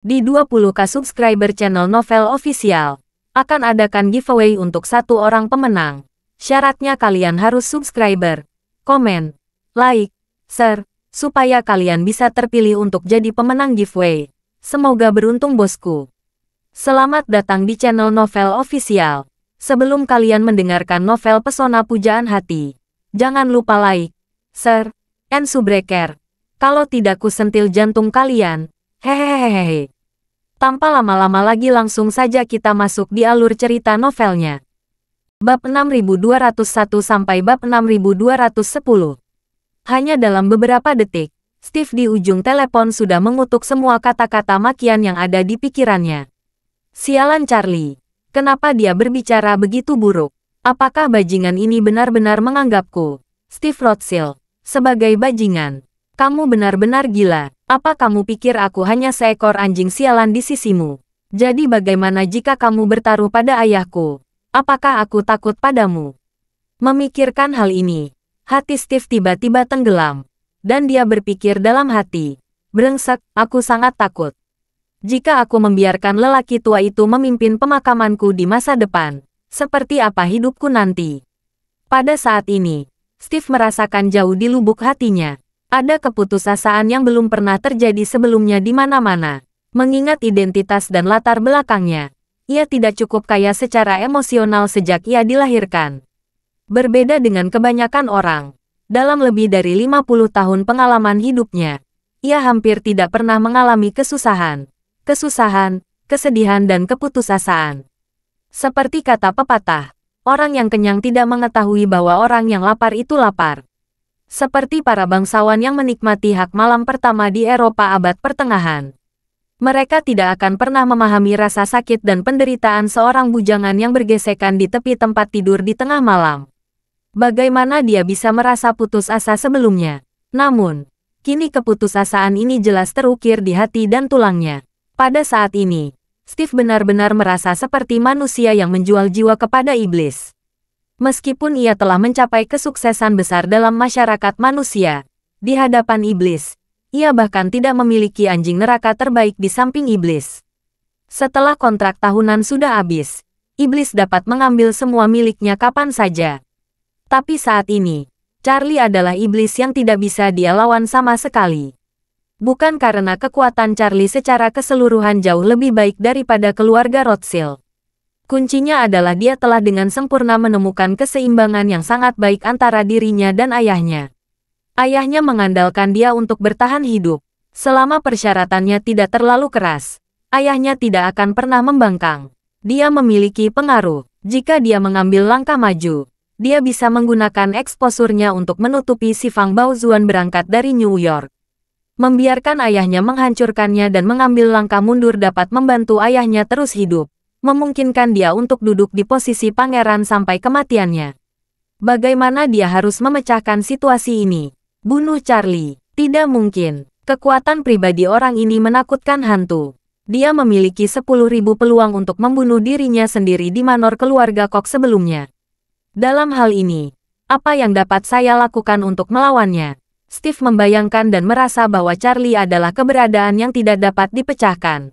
Di 20K subscriber channel Novel Official, akan adakan giveaway untuk satu orang pemenang. Syaratnya kalian harus subscriber, komen, like, share, supaya kalian bisa terpilih untuk jadi pemenang giveaway. Semoga beruntung bosku. Selamat datang di channel Novel Official. Sebelum kalian mendengarkan novel Pesona Pujaan Hati, jangan lupa like, share, and subscribe. Kalau tidak kusentil jantung kalian. Hehehehe. Tanpa lama-lama lagi langsung saja kita masuk di alur cerita novelnya. Bab 6201 sampai bab 6210. Hanya dalam beberapa detik, Steve di ujung telepon sudah mengutuk semua kata-kata makian yang ada di pikirannya. Sialan Charlie, kenapa dia berbicara begitu buruk? Apakah bajingan ini benar-benar menganggapku, Steve Rothschild, sebagai bajingan? Kamu benar-benar gila. Apa kamu pikir aku hanya seekor anjing sialan di sisimu? Jadi bagaimana jika kamu bertaruh pada ayahku? Apakah aku takut padamu? Memikirkan hal ini, hati Steve tiba-tiba tenggelam. Dan dia berpikir dalam hati, brengsek, aku sangat takut. Jika aku membiarkan lelaki tua itu memimpin pemakamanku di masa depan, seperti apa hidupku nanti? Pada saat ini, Steve merasakan jauh di lubuk hatinya. Ada keputusasaan yang belum pernah terjadi sebelumnya di mana-mana. Mengingat identitas dan latar belakangnya, ia tidak cukup kaya secara emosional sejak ia dilahirkan. Berbeda dengan kebanyakan orang, dalam lebih dari 50 tahun pengalaman hidupnya, ia hampir tidak pernah mengalami kesusahan, kesedihan dan keputusasaan. Seperti kata pepatah, orang yang kenyang tidak mengetahui bahwa orang yang lapar itu lapar. Seperti para bangsawan yang menikmati hak malam pertama di Eropa abad pertengahan. Mereka tidak akan pernah memahami rasa sakit dan penderitaan seorang bujangan yang bergesekan di tepi tempat tidur di tengah malam. Bagaimana dia bisa merasa putus asa sebelumnya? Namun, kini keputusasaan ini jelas terukir di hati dan tulangnya. Pada saat ini, Steve benar-benar merasa seperti manusia yang menjual jiwa kepada iblis. Meskipun ia telah mencapai kesuksesan besar dalam masyarakat manusia, di hadapan iblis, ia bahkan tidak memiliki anjing neraka terbaik di samping iblis. Setelah kontrak tahunan sudah habis, iblis dapat mengambil semua miliknya kapan saja. Tapi saat ini, Charlie adalah iblis yang tidak bisa dia lawan sama sekali. Bukan karena kekuatan Charlie secara keseluruhan jauh lebih baik daripada keluarga Rothschild. Kuncinya adalah dia telah dengan sempurna menemukan keseimbangan yang sangat baik antara dirinya dan ayahnya. Ayahnya mengandalkan dia untuk bertahan hidup. Selama persyaratannya tidak terlalu keras, ayahnya tidak akan pernah membangkang. Dia memiliki pengaruh. Jika dia mengambil langkah maju, dia bisa menggunakan eksposurnya untuk menutupi si Fang Baozuan berangkat dari New York. Membiarkan ayahnya menghancurkannya dan mengambil langkah mundur dapat membantu ayahnya terus hidup. Memungkinkan dia untuk duduk di posisi pangeran sampai kematiannya. Bagaimana dia harus memecahkan situasi ini? Bunuh Charlie? Tidak mungkin. Kekuatan pribadi orang ini menakutkan hantu. Dia memiliki 10.000 peluang untuk membunuh dirinya sendiri di manor keluarga Kok sebelumnya. Dalam hal ini, apa yang dapat saya lakukan untuk melawannya? Steve membayangkan dan merasa bahwa Charlie adalah keberadaan yang tidak dapat dipecahkan.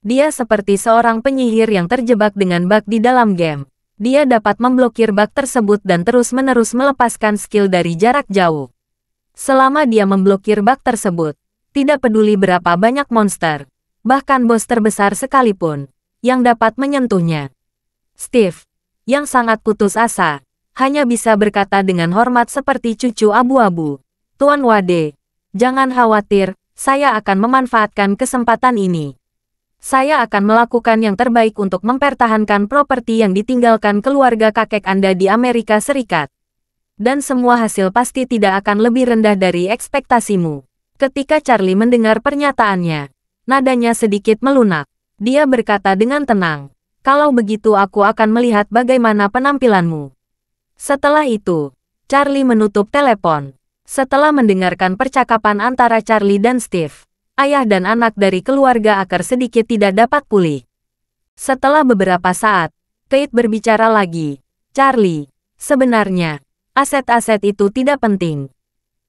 Dia seperti seorang penyihir yang terjebak dengan bug di dalam game. Dia dapat memblokir bug tersebut dan terus-menerus melepaskan skill dari jarak jauh. Selama dia memblokir bug tersebut, tidak peduli berapa banyak monster, bahkan bos terbesar sekalipun, yang dapat menyentuhnya. Steve, yang sangat putus asa, hanya bisa berkata dengan hormat seperti cucu abu-abu. Tuan Wade, jangan khawatir, saya akan memanfaatkan kesempatan ini. Saya akan melakukan yang terbaik untuk mempertahankan properti yang ditinggalkan keluarga kakek Anda di Amerika Serikat. Dan semua hasil pasti tidak akan lebih rendah dari ekspektasimu. Ketika Charlie mendengar pernyataannya, nadanya sedikit melunak. Dia berkata dengan tenang, kalau begitu aku akan melihat bagaimana penampilanmu. Setelah itu, Charlie menutup telepon. Setelah mendengarkan percakapan antara Charlie dan Steve, ayah dan anak dari keluarga Aker sedikit tidak dapat pulih. Setelah beberapa saat, Kate berbicara lagi. Charlie, sebenarnya, aset-aset itu tidak penting.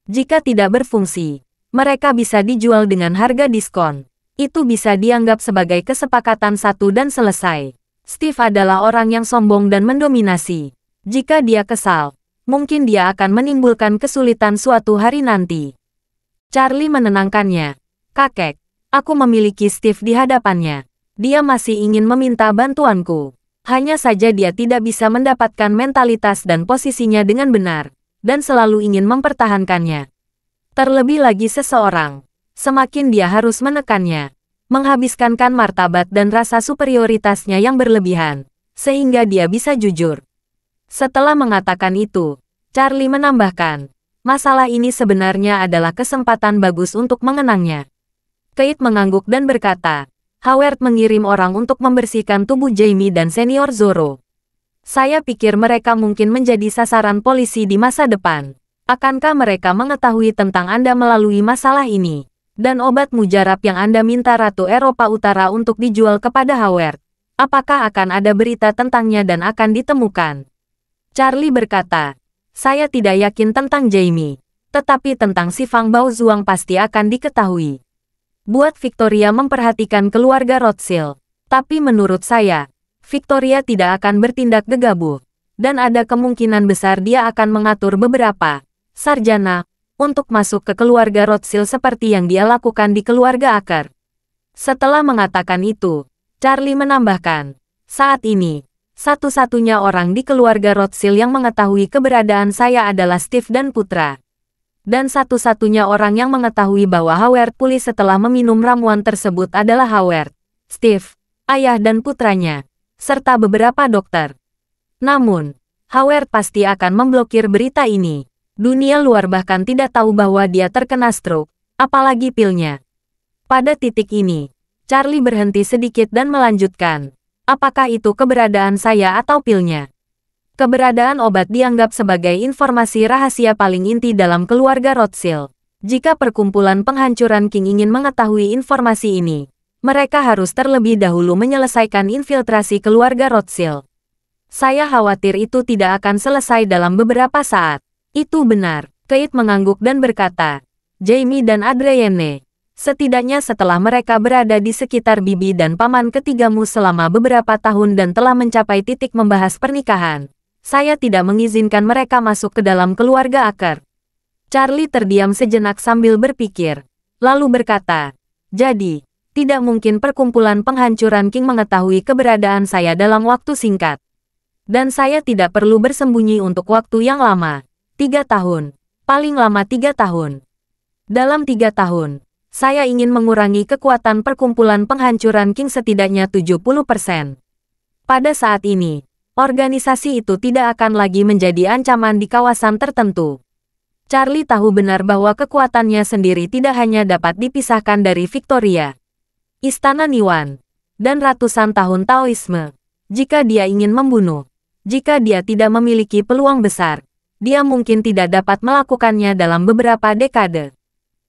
Jika tidak berfungsi, mereka bisa dijual dengan harga diskon. Itu bisa dianggap sebagai kesepakatan satu dan selesai. Steve adalah orang yang sombong dan mendominasi. Jika dia kesal, mungkin dia akan menimbulkan kesulitan suatu hari nanti. Charlie menenangkannya. Kakek, aku memiliki Steve di hadapannya. Dia masih ingin meminta bantuanku. Hanya saja dia tidak bisa mendapatkan mentalitas dan posisinya dengan benar, dan selalu ingin mempertahankannya. Terlebih lagi seseorang. Semakin dia harus menekannya, menghabiskan martabat dan rasa superioritasnya yang berlebihan, sehingga dia bisa jujur. Setelah mengatakan itu, Charlie menambahkan, masalah ini sebenarnya adalah kesempatan bagus untuk mengenangnya. Kate mengangguk dan berkata, Howard mengirim orang untuk membersihkan tubuh Jamie dan senior Zoro. Saya pikir mereka mungkin menjadi sasaran polisi di masa depan. Akankah mereka mengetahui tentang Anda melalui masalah ini? Dan obat mujarab yang Anda minta Ratu Eropa Utara untuk dijual kepada Howard. Apakah akan ada berita tentangnya dan akan ditemukan? Charlie berkata, saya tidak yakin tentang Jamie, tetapi tentang si Fang Baozuang pasti akan diketahui. Buat Victoria memperhatikan keluarga Rothschild. Tapi menurut saya, Victoria tidak akan bertindak gegabah. Dan ada kemungkinan besar dia akan mengatur beberapa sarjana untuk masuk ke keluarga Rothschild seperti yang dia lakukan di keluarga Acker. Setelah mengatakan itu, Charlie menambahkan, saat ini, satu-satunya orang di keluarga Rothschild yang mengetahui keberadaan saya adalah Steve dan Putra. Dan satu-satunya orang yang mengetahui bahwa Howard pulih setelah meminum ramuan tersebut adalah Howard, Steve, ayah dan putranya, serta beberapa dokter. Namun, Howard pasti akan memblokir berita ini. Dunia luar bahkan tidak tahu bahwa dia terkena stroke, apalagi pilnya. Pada titik ini, Charlie berhenti sedikit dan melanjutkan. Apakah itu keberadaan saya atau pilnya? Keberadaan obat dianggap sebagai informasi rahasia paling inti dalam keluarga Rothschild. Jika perkumpulan penghancuran King ingin mengetahui informasi ini, mereka harus terlebih dahulu menyelesaikan infiltrasi keluarga Rothschild. Saya khawatir itu tidak akan selesai dalam beberapa saat. Itu benar, Kate mengangguk dan berkata, Jamie dan Adrienne, setidaknya setelah mereka berada di sekitar bibi dan paman ketigamu selama beberapa tahun dan telah mencapai titik membahas pernikahan, saya tidak mengizinkan mereka masuk ke dalam keluarga Acker. Charlie terdiam sejenak sambil berpikir, lalu berkata, jadi, tidak mungkin perkumpulan penghancuran King mengetahui keberadaan saya dalam waktu singkat. Dan saya tidak perlu bersembunyi untuk waktu yang lama. 3 tahun. Paling lama 3 tahun. Dalam 3 tahun, saya ingin mengurangi kekuatan perkumpulan penghancuran King setidaknya 70%. Pada saat ini, organisasi itu tidak akan lagi menjadi ancaman di kawasan tertentu. Charlie tahu benar bahwa kekuatannya sendiri tidak hanya dapat dipisahkan dari Victoria, Istana Niwan, dan ratusan tahun Taoisme. Jika dia ingin membunuh, jika dia tidak memiliki peluang besar, dia mungkin tidak dapat melakukannya dalam beberapa dekade.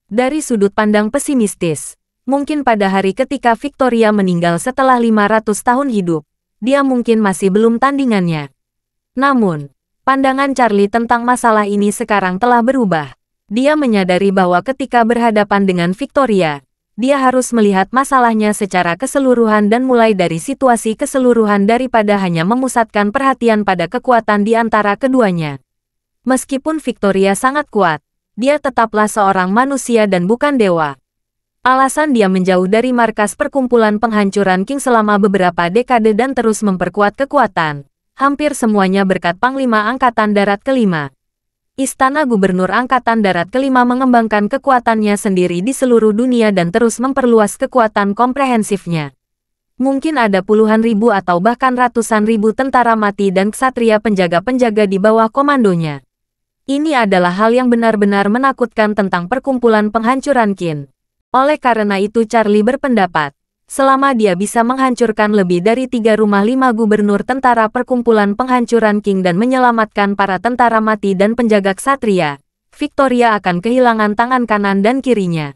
Dari sudut pandang pesimistis, mungkin pada hari ketika Victoria meninggal setelah 500 tahun hidup, dia mungkin masih belum tandingannya. Namun, pandangan Charlie tentang masalah ini sekarang telah berubah. Dia menyadari bahwa ketika berhadapan dengan Victoria, dia harus melihat masalahnya secara keseluruhan dan mulai dari situasi keseluruhan daripada hanya memusatkan perhatian pada kekuatan di antara keduanya. Meskipun Victoria sangat kuat, dia tetaplah seorang manusia dan bukan dewa. Alasan dia menjauh dari markas perkumpulan penghancuran King selama beberapa dekade dan terus memperkuat kekuatan, hampir semuanya berkat Panglima Angkatan Darat Kelima. Istana Gubernur Angkatan Darat Kelima mengembangkan kekuatannya sendiri di seluruh dunia dan terus memperluas kekuatan komprehensifnya. Mungkin ada puluhan ribu atau bahkan ratusan ribu tentara mati dan ksatria penjaga-penjaga di bawah komandonya. Ini adalah hal yang benar-benar menakutkan tentang perkumpulan penghancuran Kin. Oleh karena itu Charlie berpendapat, selama dia bisa menghancurkan lebih dari 3 rumah 5 gubernur tentara perkumpulan penghancuran King dan menyelamatkan para tentara mati dan penjaga ksatria, Victoria akan kehilangan tangan kanan dan kirinya.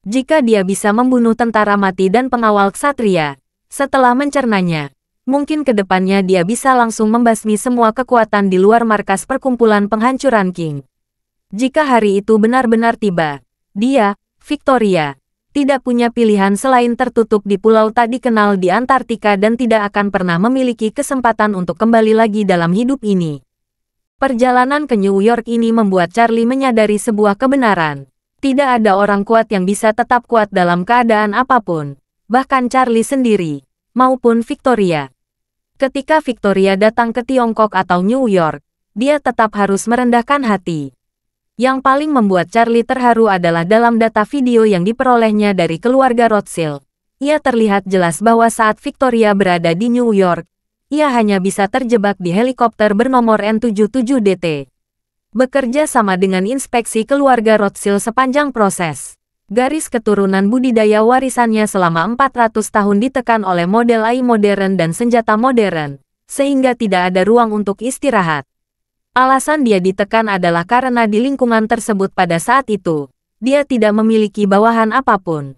Jika dia bisa membunuh tentara mati dan pengawal ksatria, setelah mencernanya, mungkin ke depannya dia bisa langsung membasmi semua kekuatan di luar markas perkumpulan penghancuran King. Jika hari itu benar-benar tiba, dia, Victoria, tidak punya pilihan selain tertutup di pulau tak dikenal di Antartika dan tidak akan pernah memiliki kesempatan untuk kembali lagi dalam hidup ini. Perjalanan ke New York ini membuat Charlie menyadari sebuah kebenaran. Tidak ada orang kuat yang bisa tetap kuat dalam keadaan apapun, bahkan Charlie sendiri, maupun Victoria. Ketika Victoria datang ke Tiongkok atau New York, dia tetap harus merendahkan hati. Yang paling membuat Charlie terharu adalah dalam data video yang diperolehnya dari keluarga Rothschild. Ia terlihat jelas bahwa saat Victoria berada di New York, ia hanya bisa terjebak di helikopter bernomor N77DT. Bekerja sama dengan inspeksi keluarga Rothschild sepanjang proses. Garis keturunan budidaya warisannya selama 400 tahun ditekan oleh model AI modern dan senjata modern, sehingga tidak ada ruang untuk istirahat. Alasan dia ditekan adalah karena di lingkungan tersebut pada saat itu, dia tidak memiliki bawahan apapun.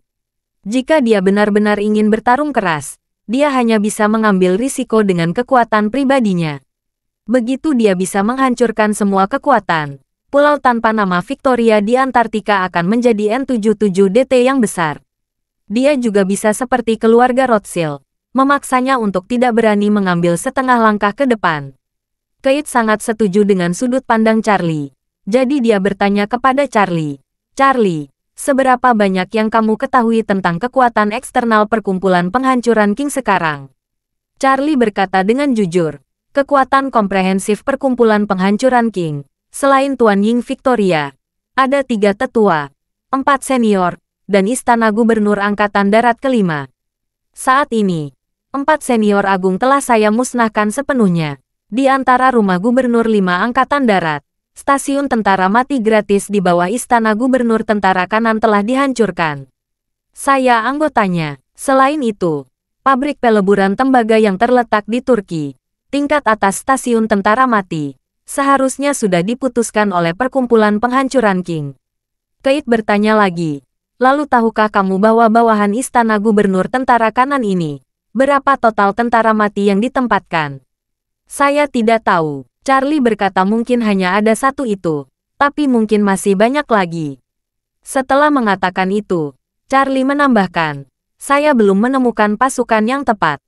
Jika dia benar-benar ingin bertarung keras, dia hanya bisa mengambil risiko dengan kekuatan pribadinya. Begitu dia bisa menghancurkan semua kekuatan, pulau tanpa nama Victoria di Antartika akan menjadi N77DT yang besar. Dia juga bisa seperti keluarga Rothschild, memaksanya untuk tidak berani mengambil setengah langkah ke depan. Keith sangat setuju dengan sudut pandang Charlie. Jadi dia bertanya kepada Charlie, "Charlie, seberapa banyak yang kamu ketahui tentang kekuatan eksternal perkumpulan penghancuran King sekarang?" Charlie berkata dengan jujur, kekuatan komprehensif perkumpulan penghancuran King, selain Tuan Ying Victoria, ada 3 tetua, 4 senior, dan Istana Gubernur Angkatan Darat kelima. Saat ini, 4 senior agung telah saya musnahkan sepenuhnya. Di antara rumah gubernur 5 Angkatan Darat, stasiun tentara mati gratis di bawah Istana Gubernur Tentara Kanan telah dihancurkan. Saya anggotanya. Selain itu, pabrik peleburan tembaga yang terletak di Turki, tingkat atas stasiun tentara mati, seharusnya sudah diputuskan oleh perkumpulan penghancuran King. Keith bertanya lagi, "Lalu tahukah kamu bahwa bawahan Istana Gubernur Tentara Kanan ini, berapa total tentara mati yang ditempatkan?" "Saya tidak tahu," Charlie berkata, "mungkin hanya ada 1 itu, tapi mungkin masih banyak lagi." Setelah mengatakan itu, Charlie menambahkan, "Saya belum menemukan pasukan yang tepat.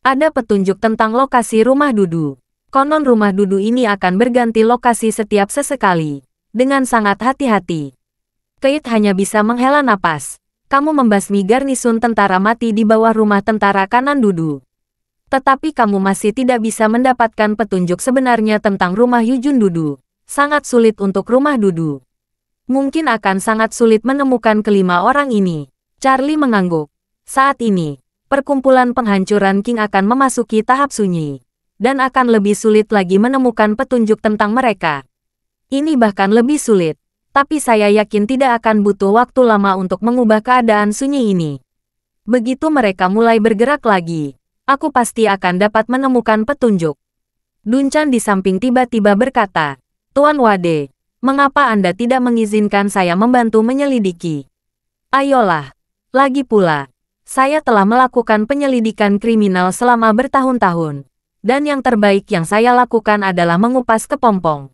Ada petunjuk tentang lokasi rumah Dudu. Konon rumah Dudu ini akan berganti lokasi setiap sesekali, dengan sangat hati-hati." Keith hanya bisa menghela napas. "Kamu membasmi garnisun tentara mati di bawah rumah tentara kanan Dudu. Tetapi kamu masih tidak bisa mendapatkan petunjuk sebenarnya tentang rumah Yujun Dudu. Sangat sulit untuk rumah Dudu. Mungkin akan sangat sulit menemukan kelima orang ini." Charlie mengangguk. Saat ini, perkumpulan penghancuran King akan memasuki tahap sunyi, dan akan lebih sulit lagi menemukan petunjuk tentang mereka. Ini bahkan lebih sulit, tapi saya yakin tidak akan butuh waktu lama untuk mengubah keadaan sunyi ini. Begitu mereka mulai bergerak lagi, aku pasti akan dapat menemukan petunjuk. Dunchan di samping tiba-tiba berkata, "Tuan Wade, mengapa Anda tidak mengizinkan saya membantu menyelidiki?" "Ayolah. Lagi pula, saya telah melakukan penyelidikan kriminal selama bertahun-tahun, dan yang terbaik yang saya lakukan adalah mengupas kepompong.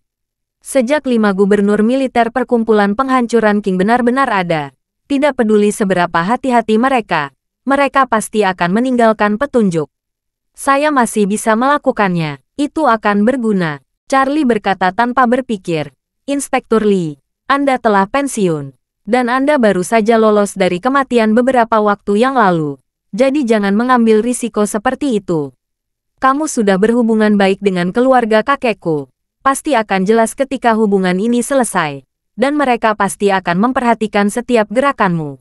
Sejak 5 gubernur militer perkumpulan penghancuran King benar-benar ada, tidak peduli seberapa hati-hati mereka pasti akan meninggalkan petunjuk. Saya masih bisa melakukannya. Itu akan berguna." Charlie berkata tanpa berpikir, "Inspektur Lee, Anda telah pensiun, dan Anda baru saja lolos dari kematian beberapa waktu yang lalu. Jadi jangan mengambil risiko seperti itu. Kamu sudah berhubungan baik dengan keluarga kakekku. Pasti akan jelas ketika hubungan ini selesai, dan mereka pasti akan memperhatikan setiap gerakanmu."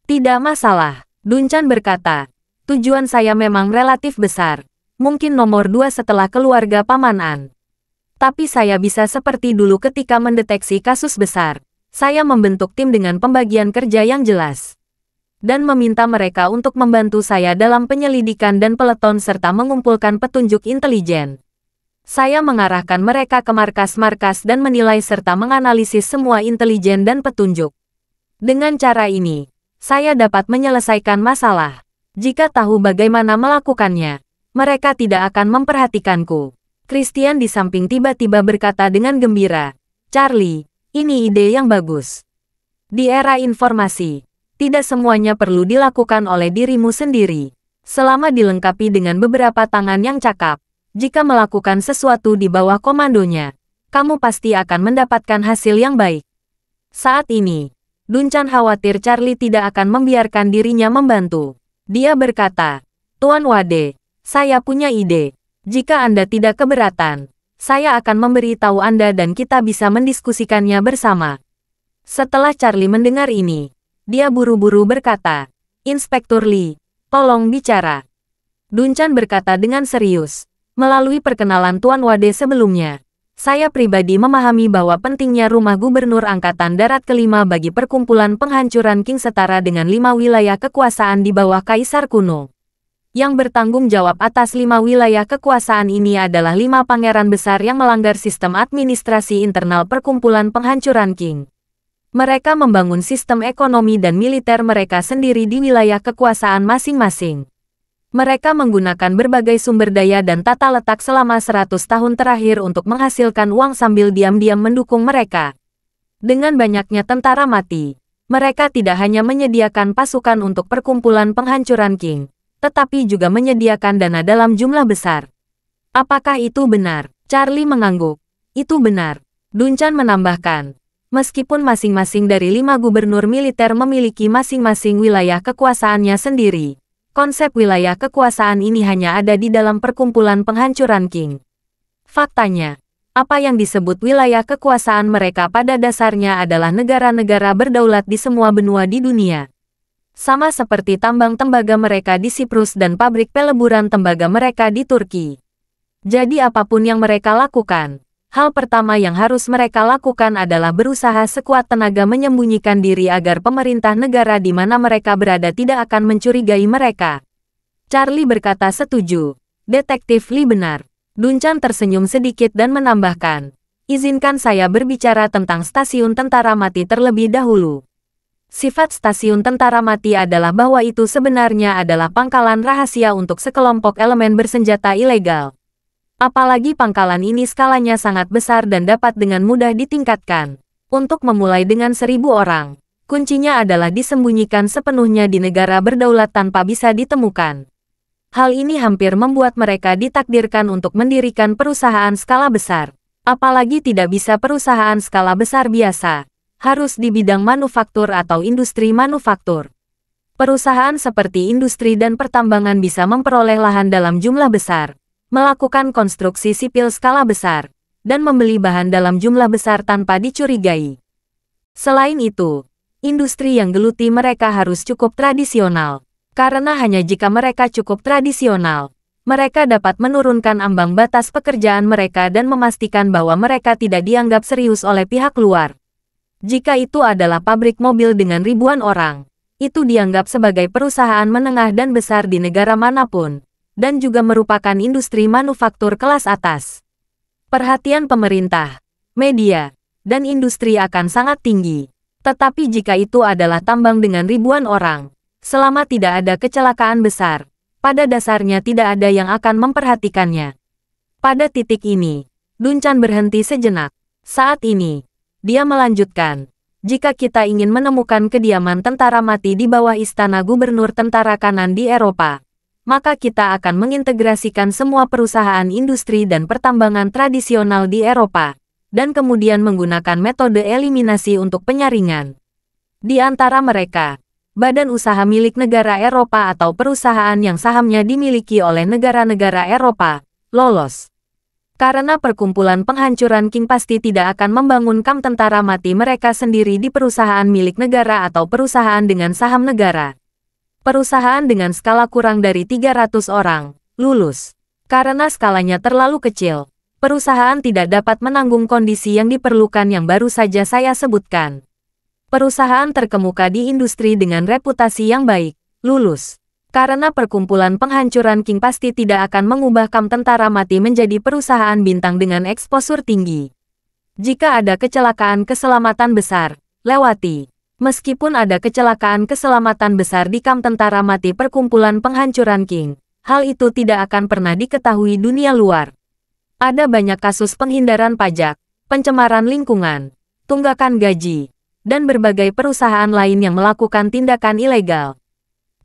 "Tidak masalah," Dunchan berkata, "tujuan saya memang relatif besar, mungkin nomor 2 setelah keluarga Paman An. Tapi saya bisa seperti dulu ketika mendeteksi kasus besar. Saya membentuk tim dengan pembagian kerja yang jelas, dan meminta mereka untuk membantu saya dalam penyelidikan dan peleton serta mengumpulkan petunjuk intelijen. Saya mengarahkan mereka ke markas-markas dan menilai serta menganalisis semua intelijen dan petunjuk. Dengan cara ini, saya dapat menyelesaikan masalah. Jika tahu bagaimana melakukannya, mereka tidak akan memperhatikanku." Christian di samping tiba-tiba berkata dengan gembira, "Charlie, ini ide yang bagus. Di era informasi, Tidak semuanya perlu dilakukan oleh dirimu sendiri. Selama dilengkapi dengan beberapa tangan yang cakap, jika melakukan sesuatu di bawah komandonya, kamu pasti akan mendapatkan hasil yang baik. Saat ini, Duncan khawatir Charlie tidak akan membiarkan dirinya membantu. Dia berkata, Tuan Wade, saya punya ide. Jika Anda tidak keberatan, saya akan memberitahu Anda dan kita bisa mendiskusikannya bersama. Setelah Charlie mendengar ini, dia buru-buru berkata, Inspektur Lee, tolong bicara. Duncan berkata dengan serius, melalui perkenalan Tuan Wade sebelumnya, saya pribadi memahami bahwa pentingnya rumah gubernur Angkatan Darat kelima bagi perkumpulan penghancuran King setara dengan 5 wilayah kekuasaan di bawah Kaisar kuno. Yang bertanggung jawab atas 5 wilayah kekuasaan ini adalah 5 pangeran besar yang melanggar sistem administrasi internal perkumpulan penghancuran King. Mereka membangun sistem ekonomi dan militer mereka sendiri di wilayah kekuasaan masing-masing. Mereka menggunakan berbagai sumber daya dan tata letak selama 100 tahun terakhir untuk menghasilkan uang sambil diam-diam mendukung mereka. Dengan banyaknya tentara mati, mereka tidak hanya menyediakan pasukan untuk perkumpulan penghancuran King, tetapi juga menyediakan dana dalam jumlah besar. Apakah itu benar? Charlie mengangguk. Itu benar. Duncan menambahkan, meskipun masing-masing dari 5 gubernur militer memiliki masing-masing wilayah kekuasaannya sendiri, konsep wilayah kekuasaan ini hanya ada di dalam perkumpulan penghancuran King. Faktanya, apa yang disebut wilayah kekuasaan mereka pada dasarnya adalah negara-negara berdaulat di semua benua di dunia. Sama seperti tambang tembaga mereka di Siprus dan pabrik peleburan tembaga mereka di Turki. Jadi apapun yang mereka lakukan, hal pertama yang harus mereka lakukan adalah berusaha sekuat tenaga menyembunyikan diri agar pemerintah negara di mana mereka berada tidak akan mencurigai mereka. Charlie berkata setuju. Detektif Lee benar. Duncan tersenyum sedikit dan menambahkan, izinkan saya berbicara tentang stasiun tentara mati terlebih dahulu. Sifat stasiun tentara mati adalah bahwa itu sebenarnya adalah pangkalan rahasia untuk sekelompok elemen bersenjata ilegal. Apalagi pangkalan ini skalanya sangat besar dan dapat dengan mudah ditingkatkan. Untuk memulai dengan 1.000 orang, kuncinya adalah disembunyikan sepenuhnya di negara berdaulat tanpa bisa ditemukan. Hal ini hampir membuat mereka ditakdirkan untuk mendirikan perusahaan skala besar. Apalagi tidak bisa perusahaan skala besar biasa, harus di bidang manufaktur atau industri manufaktur. Perusahaan seperti industri dan pertambangan bisa memperoleh lahan dalam jumlah besar, melakukan konstruksi sipil skala besar, dan membeli bahan dalam jumlah besar tanpa dicurigai. Selain itu, industri yang geluti mereka harus cukup tradisional, karena hanya jika mereka cukup tradisional, mereka dapat menurunkan ambang batas pekerjaan mereka dan memastikan bahwa mereka tidak dianggap serius oleh pihak luar. Jika itu adalah pabrik mobil dengan ribuan orang, itu dianggap sebagai perusahaan menengah dan besar di negara manapun, dan juga merupakan industri manufaktur kelas atas. Perhatian pemerintah, media, dan industri akan sangat tinggi. Tetapi jika itu adalah tambang dengan ribuan orang, selama tidak ada kecelakaan besar, pada dasarnya tidak ada yang akan memperhatikannya. Pada titik ini, Duncan berhenti sejenak. Saat ini, dia melanjutkan, jika kita ingin menemukan kediaman tentara mati di bawah istana gubernur tentara kanan di Eropa, maka kita akan mengintegrasikan semua perusahaan industri dan pertambangan tradisional di Eropa, dan kemudian menggunakan metode eliminasi untuk penyaringan. Di antara mereka, badan usaha milik negara Eropa atau perusahaan yang sahamnya dimiliki oleh negara-negara Eropa, lolos. Karena perkumpulan penghancuran King pasti tidak akan membangun kamp tentara mati mereka sendiri di perusahaan milik negara atau perusahaan dengan saham negara. Perusahaan dengan skala kurang dari 300 orang, lulus. Karena skalanya terlalu kecil, perusahaan tidak dapat menanggung kondisi yang diperlukan yang baru saja saya sebutkan. Perusahaan terkemuka di industri dengan reputasi yang baik, lulus. Karena perkumpulan penghancuran King pasti tidak akan mengubah kamp tentara mati menjadi perusahaan bintang dengan eksposur tinggi. Jika ada kecelakaan keselamatan besar, lewati. Meskipun ada kecelakaan keselamatan besar di kamp tentara mati perkumpulan penghancuran King, hal itu tidak akan pernah diketahui dunia luar. Ada banyak kasus penghindaran pajak, pencemaran lingkungan, tunggakan gaji, dan berbagai perusahaan lain yang melakukan tindakan ilegal.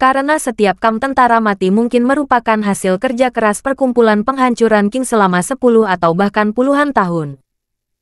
Karena setiap kam tentara mati mungkin merupakan hasil kerja keras perkumpulan penghancuran King selama 10 atau bahkan puluhan tahun.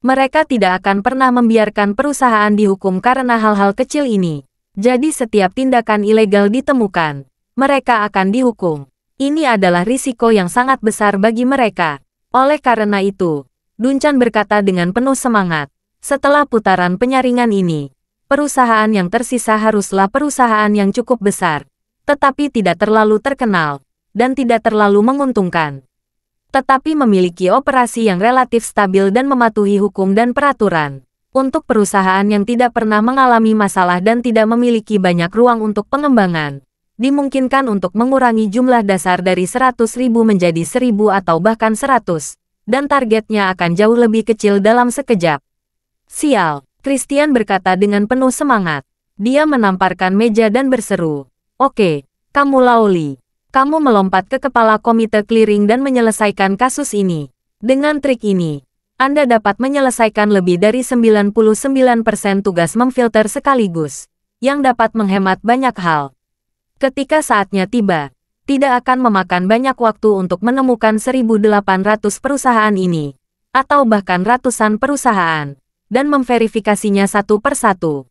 Mereka tidak akan pernah membiarkan perusahaan dihukum karena hal-hal kecil ini. Jadi setiap tindakan ilegal ditemukan, mereka akan dihukum. Ini adalah risiko yang sangat besar bagi mereka. Oleh karena itu, Dunchan berkata dengan penuh semangat, setelah putaran penyaringan ini, perusahaan yang tersisa haruslah perusahaan yang cukup besar, tetapi tidak terlalu terkenal, dan tidak terlalu menguntungkan. Tetapi memiliki operasi yang relatif stabil dan mematuhi hukum dan peraturan. Untuk perusahaan yang tidak pernah mengalami masalah dan tidak memiliki banyak ruang untuk pengembangan, dimungkinkan untuk mengurangi jumlah dasar dari 100.000 menjadi 1.000 atau bahkan 100. Dan targetnya akan jauh lebih kecil dalam sekejap. Sial, Christian berkata dengan penuh semangat. Dia menamparkan meja dan berseru. Oke, kamu Laoli. Kamu melompat ke kepala komite clearing dan menyelesaikan kasus ini. Dengan trik ini, Anda dapat menyelesaikan lebih dari 99% tugas memfilter sekaligus, yang dapat menghemat banyak hal. Ketika saatnya tiba, tidak akan memakan banyak waktu untuk menemukan 1.800 perusahaan ini, atau bahkan ratusan perusahaan, dan memverifikasinya satu persatu.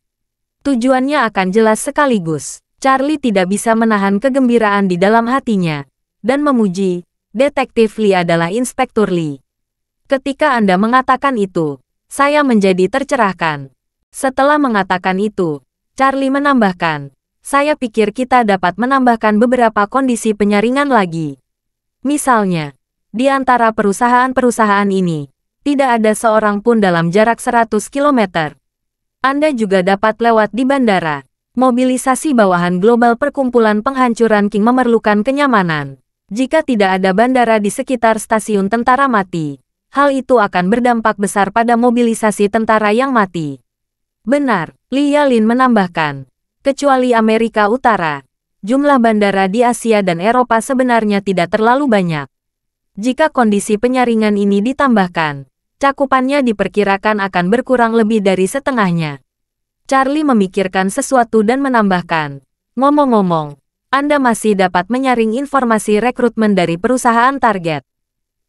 Tujuannya akan jelas sekaligus. Charlie tidak bisa menahan kegembiraan di dalam hatinya, dan memuji, Detektif Lee adalah Inspektur Lee. Ketika Anda mengatakan itu, saya menjadi tercerahkan. Setelah mengatakan itu, Charlie menambahkan, saya pikir kita dapat menambahkan beberapa kondisi penyaringan lagi. Misalnya, di antara perusahaan-perusahaan ini, tidak ada seorang pun dalam jarak 100 km. Anda juga dapat lewat di bandara. Mobilisasi bawahan global perkumpulan penghancuran King memerlukan kenyamanan. Jika tidak ada bandara di sekitar stasiun tentara mati, hal itu akan berdampak besar pada mobilisasi tentara yang mati. Benar, Li Yalin menambahkan. Kecuali Amerika Utara, jumlah bandara di Asia dan Eropa sebenarnya tidak terlalu banyak. Jika kondisi penyaringan ini ditambahkan, cakupannya diperkirakan akan berkurang lebih dari setengahnya. Charlie memikirkan sesuatu dan menambahkan, ngomong-ngomong, Anda masih dapat menyaring informasi rekrutmen dari perusahaan target.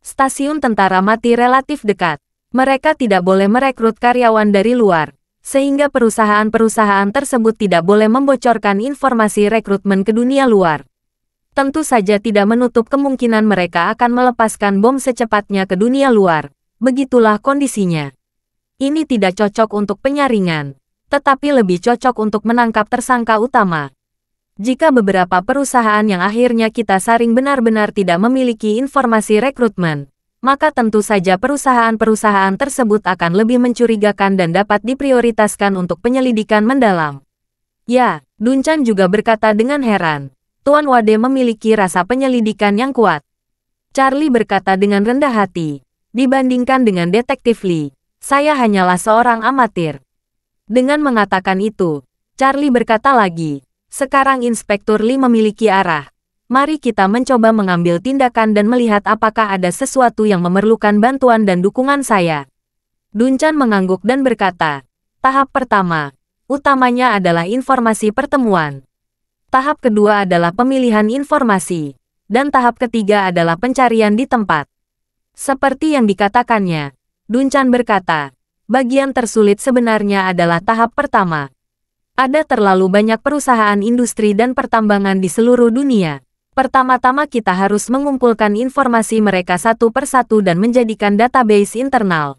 Stasiun tentara mati relatif dekat. Mereka tidak boleh merekrut karyawan dari luar, sehingga perusahaan-perusahaan tersebut tidak boleh membocorkan informasi rekrutmen ke dunia luar. Tentu saja tidak menutup kemungkinan mereka akan melepaskan bom secepatnya ke dunia luar. Begitulah kondisinya. Ini tidak cocok untuk penyaringan, tetapi lebih cocok untuk menangkap tersangka utama. Jika beberapa perusahaan yang akhirnya kita saring benar-benar tidak memiliki informasi rekrutmen, maka tentu saja perusahaan-perusahaan tersebut akan lebih mencurigakan dan dapat diprioritaskan untuk penyelidikan mendalam. Ya, Dunchan juga berkata dengan heran. Tuan Wade memiliki rasa penyelidikan yang kuat. Charlie berkata dengan rendah hati. Dibandingkan dengan Detektif Lee, saya hanyalah seorang amatir. Dengan mengatakan itu, Charlie berkata lagi, sekarang Inspektur Lee memiliki arah. Mari kita mencoba mengambil tindakan dan melihat apakah ada sesuatu yang memerlukan bantuan dan dukungan saya. Dunchan mengangguk dan berkata, tahap pertama, utamanya adalah informasi pertemuan. Tahap kedua adalah pemilihan informasi. Dan tahap ketiga adalah pencarian di tempat. Seperti yang dikatakannya, Dunchan berkata, bagian tersulit sebenarnya adalah tahap pertama. Ada terlalu banyak perusahaan industri dan pertambangan di seluruh dunia. Pertama-tama kita harus mengumpulkan informasi mereka satu persatu dan menjadikan database internal.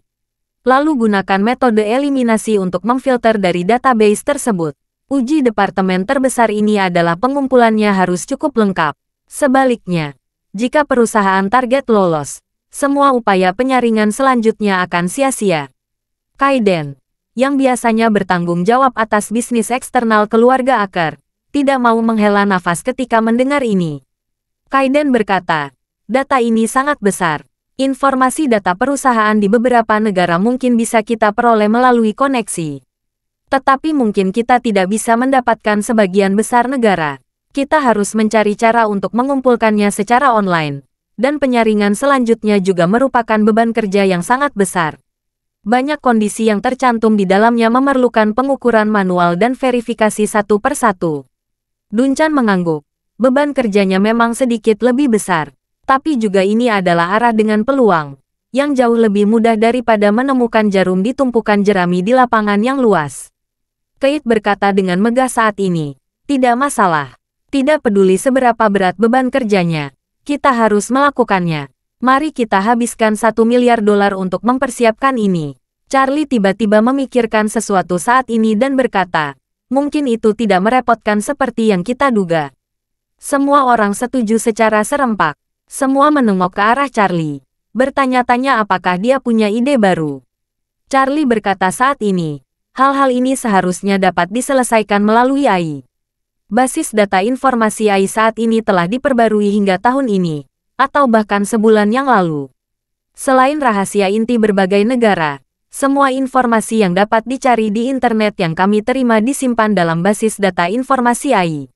Lalu gunakan metode eliminasi untuk memfilter dari database tersebut. Uji departemen terbesar ini adalah pengumpulannya harus cukup lengkap. Sebaliknya, jika perusahaan target lolos, semua upaya penyaringan selanjutnya akan sia-sia. Kaiden, yang biasanya bertanggung jawab atas bisnis eksternal keluarga Aker, tidak mau menghela nafas ketika mendengar ini. Kaiden berkata, data ini sangat besar. Informasi data perusahaan di beberapa negara mungkin bisa kita peroleh melalui koneksi. Tetapi mungkin kita tidak bisa mendapatkan sebagian besar negara. Kita harus mencari cara untuk mengumpulkannya secara online. Dan penyaringan selanjutnya juga merupakan beban kerja yang sangat besar. Banyak kondisi yang tercantum di dalamnya memerlukan pengukuran manual dan verifikasi satu persatu. Dunchan mengangguk. Beban kerjanya memang sedikit lebih besar. Tapi juga ini adalah arah dengan peluang yang jauh lebih mudah daripada menemukan jarum di tumpukan jerami di lapangan yang luas. Kate berkata dengan megah saat ini. Tidak masalah. Tidak peduli seberapa berat beban kerjanya. Kita harus melakukannya. Mari kita habiskan $1 miliar untuk mempersiapkan ini. Charlie tiba-tiba memikirkan sesuatu saat ini dan berkata, mungkin itu tidak merepotkan seperti yang kita duga. Semua orang setuju secara serempak. Semua menengok ke arah Charlie. Bertanya-tanya apakah dia punya ide baru. Charlie berkata saat ini, hal-hal ini seharusnya dapat diselesaikan melalui AI. Basis data informasi AI saat ini telah diperbarui hingga tahun ini, atau bahkan sebulan yang lalu. Selain rahasia inti berbagai negara, semua informasi yang dapat dicari di internet yang kami terima disimpan dalam basis data informasi AI.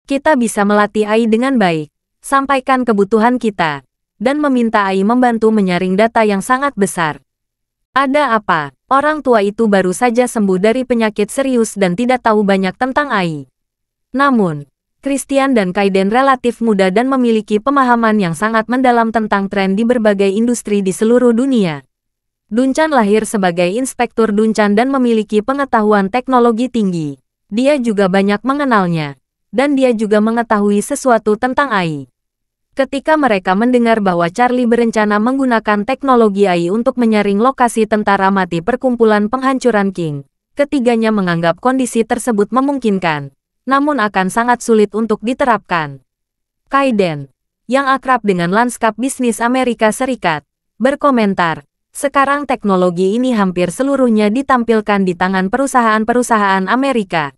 Kita bisa melatih AI dengan baik, sampaikan kebutuhan kita, dan meminta AI membantu menyaring data yang sangat besar. Ada apa? Orang tua itu baru saja sembuh dari penyakit serius dan tidak tahu banyak tentang AI. Namun, Christian dan Kaiden relatif muda dan memiliki pemahaman yang sangat mendalam tentang tren di berbagai industri di seluruh dunia. Dunchan lahir sebagai inspektur Dunchan dan memiliki pengetahuan teknologi tinggi. Dia juga banyak mengenalnya, dan dia juga mengetahui sesuatu tentang AI. Ketika mereka mendengar bahwa Charlie berencana menggunakan teknologi AI untuk menyaring lokasi tentara mati perkumpulan penghancuran King, ketiganya menganggap kondisi tersebut memungkinkan, namun akan sangat sulit untuk diterapkan. Kaiden, yang akrab dengan lanskap bisnis Amerika Serikat, berkomentar, sekarang teknologi ini hampir seluruhnya ditampilkan di tangan perusahaan-perusahaan Amerika.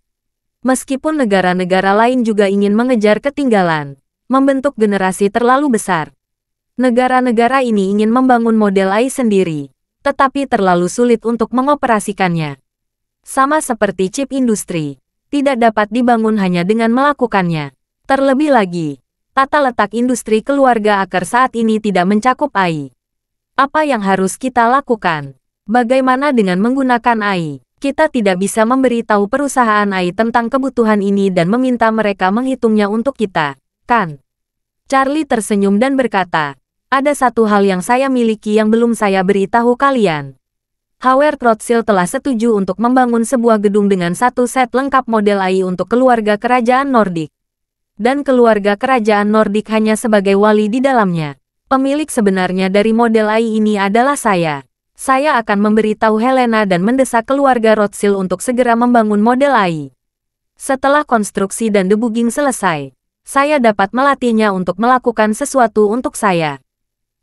Meskipun negara-negara lain juga ingin mengejar ketinggalan, membentuk generasi terlalu besar. Negara-negara ini ingin membangun model AI sendiri, tetapi terlalu sulit untuk mengoperasikannya. Sama seperti chip industri, tidak dapat dibangun hanya dengan melakukannya. Terlebih lagi, tata letak industri keluarga akar saat ini tidak mencakup AI. Apa yang harus kita lakukan? Bagaimana dengan menggunakan AI? Kita tidak bisa memberitahu perusahaan AI tentang kebutuhan ini dan meminta mereka menghitungnya untuk kita, kan? Charlie tersenyum dan berkata, ada satu hal yang saya miliki yang belum saya beritahu kalian. Howard Rothschild telah setuju untuk membangun sebuah gedung dengan satu set lengkap model AI untuk keluarga kerajaan Nordik. Dan keluarga kerajaan Nordik hanya sebagai wali di dalamnya. Pemilik sebenarnya dari model AI ini adalah saya. Saya akan memberitahu Helena dan mendesak keluarga Rothschild untuk segera membangun model AI. Setelah konstruksi dan debugging selesai, saya dapat melatihnya untuk melakukan sesuatu untuk saya.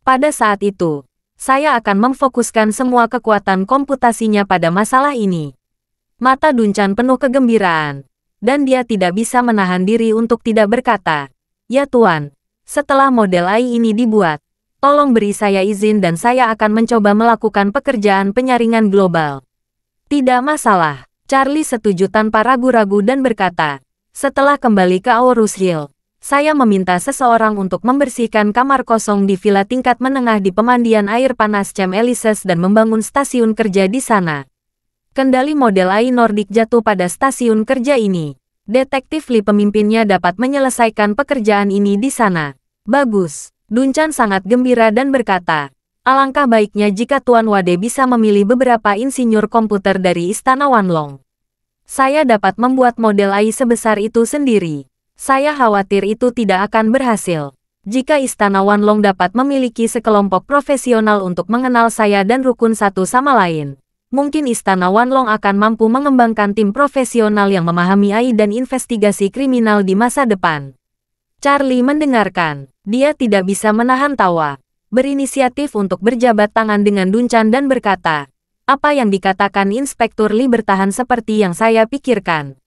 Pada saat itu, saya akan memfokuskan semua kekuatan komputasinya pada masalah ini. Mata Dunchan penuh kegembiraan, dan dia tidak bisa menahan diri untuk tidak berkata, ya Tuan, setelah model AI ini dibuat, tolong beri saya izin dan saya akan mencoba melakukan pekerjaan penyaringan global. Tidak masalah, Charlie setuju tanpa ragu-ragu dan berkata, setelah kembali ke Aurus Hill, saya meminta seseorang untuk membersihkan kamar kosong di villa tingkat menengah di pemandian air panas Chem Elysees dan membangun stasiun kerja di sana. Kendali model AI Nordik jatuh pada stasiun kerja ini. Detektif Lee pemimpinnya dapat menyelesaikan pekerjaan ini di sana. Bagus. Dunchan sangat gembira dan berkata, alangkah baiknya jika Tuan Wade bisa memilih beberapa insinyur komputer dari Istana Wanlong. Saya dapat membuat model AI sebesar itu sendiri. Saya khawatir itu tidak akan berhasil. Jika Istana Wanlong dapat memiliki sekelompok profesional untuk mengenal saya dan rukun satu sama lain, mungkin Istana Wanlong akan mampu mengembangkan tim profesional yang memahami AI dan investigasi kriminal di masa depan. Charlie mendengarkan. Dia tidak bisa menahan tawa. Berinisiatif untuk berjabat tangan dengan Dunchan dan berkata, apa yang dikatakan Inspektur Lee bertahan seperti yang saya pikirkan.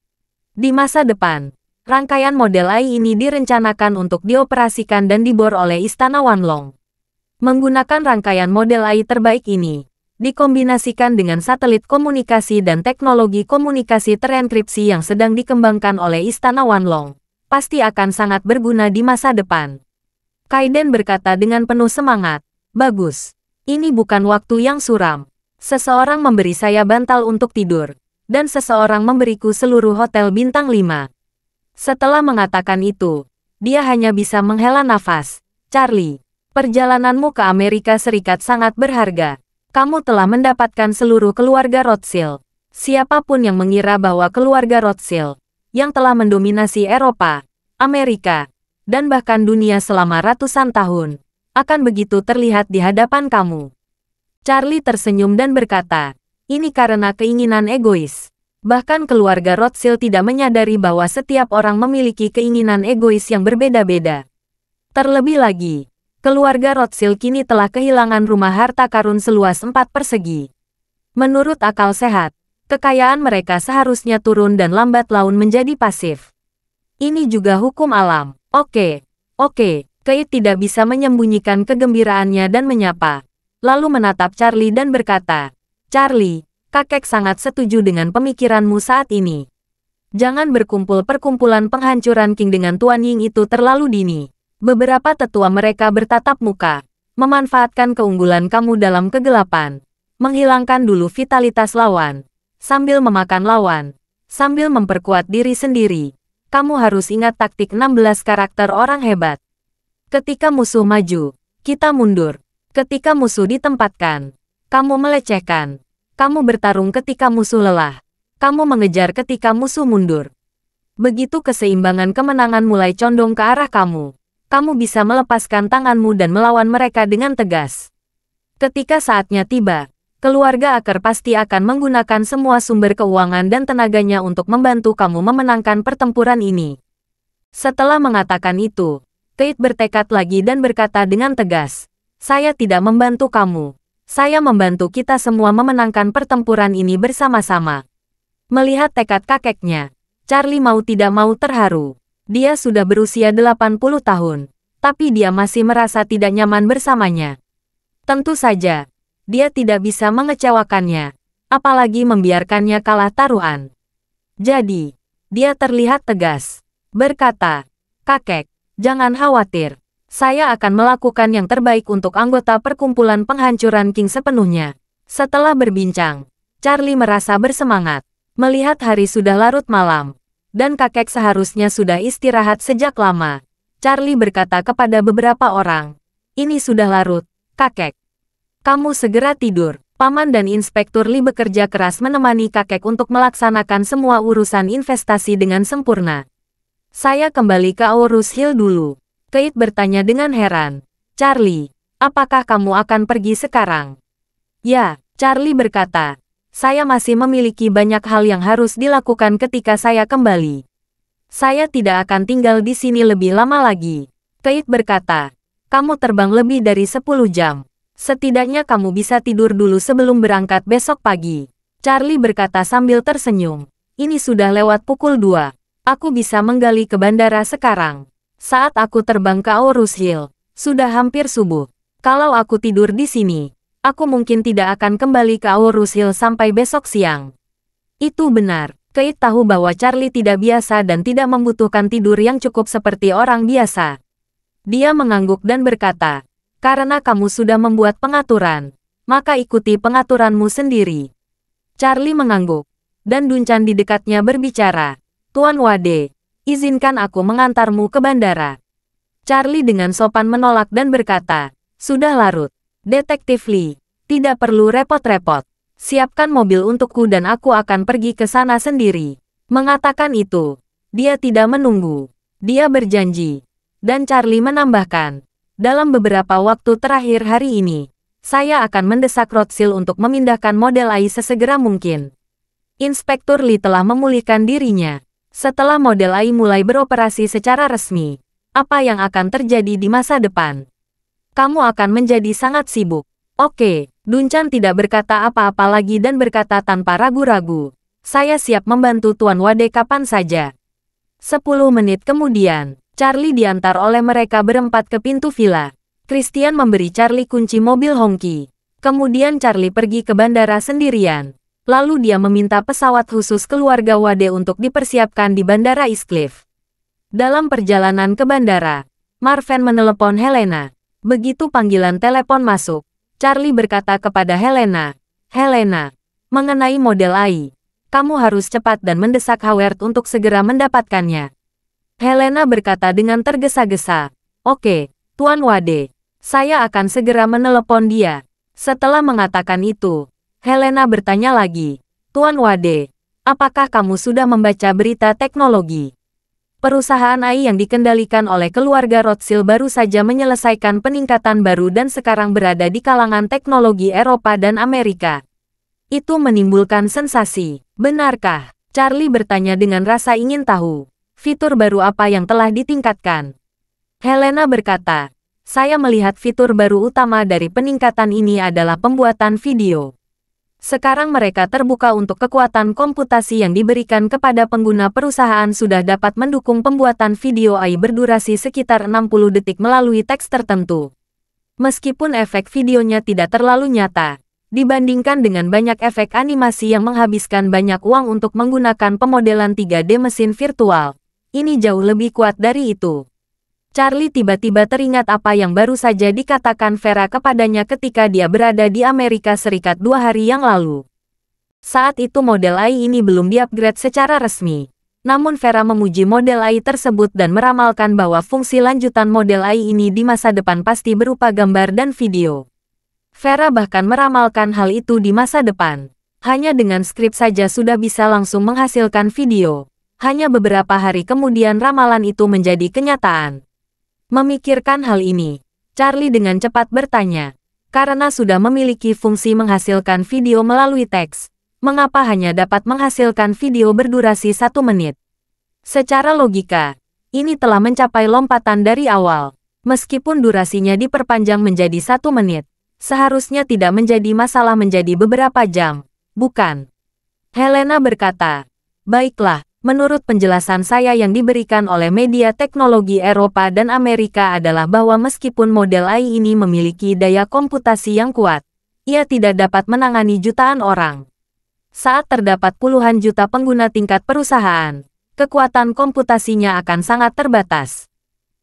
Di masa depan, rangkaian model AI ini direncanakan untuk dioperasikan dan dibor oleh Istana Wanlong. Menggunakan rangkaian model AI terbaik ini, dikombinasikan dengan satelit komunikasi dan teknologi komunikasi terenkripsi yang sedang dikembangkan oleh Istana Wanlong, pasti akan sangat berguna di masa depan. Kaiden berkata dengan penuh semangat, bagus. Ini bukan waktu yang suram. Seseorang memberi saya bantal untuk tidur, dan seseorang memberiku seluruh hotel bintang 5. Setelah mengatakan itu, dia hanya bisa menghela nafas. Charlie, perjalananmu ke Amerika Serikat sangat berharga. Kamu telah mendapatkan seluruh keluarga Rothschild. Siapapun yang mengira bahwa keluarga Rothschild, yang telah mendominasi Eropa, Amerika, dan bahkan dunia selama ratusan tahun, akan begitu terlihat di hadapan kamu. Charlie tersenyum dan berkata, ini karena keinginan egois. Bahkan keluarga Rothschild tidak menyadari bahwa setiap orang memiliki keinginan egois yang berbeda-beda. Terlebih lagi, keluarga Rothschild kini telah kehilangan rumah harta karun seluas 4 persegi. Menurut akal sehat, kekayaan mereka seharusnya turun dan lambat laun menjadi pasif. Ini juga hukum alam. Oke. Keith tidak bisa menyembunyikan kegembiraannya dan menyapa. Lalu menatap Charlie dan berkata, Charlie, kakek sangat setuju dengan pemikiranmu saat ini. Jangan berkumpul perkumpulan penghancuran King dengan Tuan Ying itu terlalu dini. Beberapa tetua mereka bertatap muka, memanfaatkan keunggulan kamu dalam kegelapan, menghilangkan dulu vitalitas lawan, sambil memakan lawan, sambil memperkuat diri sendiri. Kamu harus ingat taktik 16 karakter orang hebat. Ketika musuh maju, kita mundur. Ketika musuh ditempatkan, kamu melecehkan. Kamu bertarung ketika musuh lelah. Kamu mengejar ketika musuh mundur. Begitu keseimbangan kemenangan mulai condong ke arah kamu, kamu bisa melepaskan tanganmu dan melawan mereka dengan tegas. Ketika saatnya tiba, keluarga Aker pasti akan menggunakan semua sumber keuangan dan tenaganya untuk membantu kamu memenangkan pertempuran ini. Setelah mengatakan itu, Keith bertekad lagi dan berkata dengan tegas, saya tidak membantu kamu. Saya membantu kita semua memenangkan pertempuran ini bersama-sama. Melihat tekad kakeknya, Charlie mau tidak mau terharu. Dia sudah berusia 80 tahun, tapi dia masih merasa tidak nyaman bersamanya. Tentu saja, dia tidak bisa mengecewakannya, apalagi membiarkannya kalah taruhan. Jadi, dia terlihat tegas, berkata, kakek, jangan khawatir. Saya akan melakukan yang terbaik untuk anggota perkumpulan penghancuran King sepenuhnya. Setelah berbincang, Charlie merasa bersemangat. Melihat hari sudah larut malam, dan kakek seharusnya sudah istirahat sejak lama. Charlie berkata kepada beberapa orang, ini sudah larut, kakek. Kamu segera tidur. Paman dan Inspektur Lee bekerja keras menemani kakek untuk melaksanakan semua urusan investasi dengan sempurna. Saya kembali ke Aurus Hill dulu. Keith bertanya dengan heran. Charlie, apakah kamu akan pergi sekarang? Ya, Charlie berkata. Saya masih memiliki banyak hal yang harus dilakukan ketika saya kembali. Saya tidak akan tinggal di sini lebih lama lagi. Keith berkata, kamu terbang lebih dari 10 jam. Setidaknya kamu bisa tidur dulu sebelum berangkat besok pagi. Charlie berkata sambil tersenyum. Ini sudah lewat pukul 2. Aku bisa menggali ke bandara sekarang. Saat aku terbang ke Aurus Hill, sudah hampir subuh. Kalau aku tidur di sini, aku mungkin tidak akan kembali ke Aurus Hill sampai besok siang. Itu benar. Keith tahu bahwa Charlie tidak biasa dan tidak membutuhkan tidur yang cukup seperti orang biasa. Dia mengangguk dan berkata, karena kamu sudah membuat pengaturan, maka ikuti pengaturanmu sendiri. Charlie mengangguk, dan Duncan di dekatnya berbicara, Tuan Wade, izinkan aku mengantarmu ke bandara. Charlie dengan sopan menolak dan berkata, sudah larut. Detektif Lee, tidak perlu repot-repot. Siapkan mobil untukku dan aku akan pergi ke sana sendiri. Mengatakan itu, dia tidak menunggu. Dia berjanji. Dan Charlie menambahkan, dalam beberapa waktu terakhir hari ini, saya akan mendesak Rothschild untuk memindahkan model AI sesegera mungkin. Inspektur Lee telah memulihkan dirinya. Setelah model AI mulai beroperasi secara resmi, apa yang akan terjadi di masa depan? Kamu akan menjadi sangat sibuk. Oke, Duncan tidak berkata apa-apa lagi dan berkata tanpa ragu-ragu, saya siap membantu Tuan Wade kapan saja. 10 menit kemudian, Charlie diantar oleh mereka berempat ke pintu villa. Christian memberi Charlie kunci mobil Hongki. Kemudian Charlie pergi ke bandara sendirian. Lalu dia meminta pesawat khusus keluarga Wade untuk dipersiapkan di Bandara Eastcliff. Dalam perjalanan ke bandara, Marvin menelepon Helena. Begitu panggilan telepon masuk, Charlie berkata kepada Helena, Helena, mengenai model AI, kamu harus cepat dan mendesak Howard untuk segera mendapatkannya. Helena berkata dengan tergesa-gesa. Oke, Tuan Wade. Saya akan segera menelepon dia. Setelah mengatakan itu, Helena bertanya lagi. Tuan Wade, apakah kamu sudah membaca berita teknologi? Perusahaan AI yang dikendalikan oleh keluarga Rothschild baru saja menyelesaikan peningkatan baru dan sekarang berada di kalangan teknologi Eropa dan Amerika. Itu menimbulkan sensasi. Benarkah? Charlie bertanya dengan rasa ingin tahu. Fitur baru apa yang telah ditingkatkan? Helena berkata, saya melihat fitur baru utama dari peningkatan ini adalah pembuatan video. Sekarang mereka terbuka untuk kekuatan komputasi yang diberikan kepada pengguna. Perusahaan sudah dapat mendukung pembuatan video AI berdurasi sekitar 60 detik melalui teks tertentu. Meskipun efek videonya tidak terlalu nyata, dibandingkan dengan banyak efek animasi yang menghabiskan banyak uang untuk menggunakan pemodelan 3D mesin virtual, ini jauh lebih kuat dari itu. Charlie tiba-tiba teringat apa yang baru saja dikatakan Vera kepadanya ketika dia berada di Amerika Serikat 2 hari yang lalu. Saat itu model AI ini belum di-upgrade secara resmi. Namun Vera memuji model AI tersebut dan meramalkan bahwa fungsi lanjutan model AI ini di masa depan pasti berupa gambar dan video. Vera bahkan meramalkan hal itu di masa depan. Hanya dengan skrip saja sudah bisa langsung menghasilkan video. Hanya beberapa hari kemudian ramalan itu menjadi kenyataan. Memikirkan hal ini, Charlie dengan cepat bertanya, karena sudah memiliki fungsi menghasilkan video melalui teks, mengapa hanya dapat menghasilkan video berdurasi 1 menit? Secara logika, ini telah mencapai lompatan dari awal. Meskipun durasinya diperpanjang menjadi 1 menit, seharusnya tidak menjadi masalah menjadi beberapa jam, bukan? Helena berkata, baiklah, menurut penjelasan saya yang diberikan oleh media teknologi Eropa dan Amerika adalah bahwa meskipun model AI ini memiliki daya komputasi yang kuat, ia tidak dapat menangani jutaan orang. Saat terdapat puluhan juta pengguna tingkat perusahaan, kekuatan komputasinya akan sangat terbatas.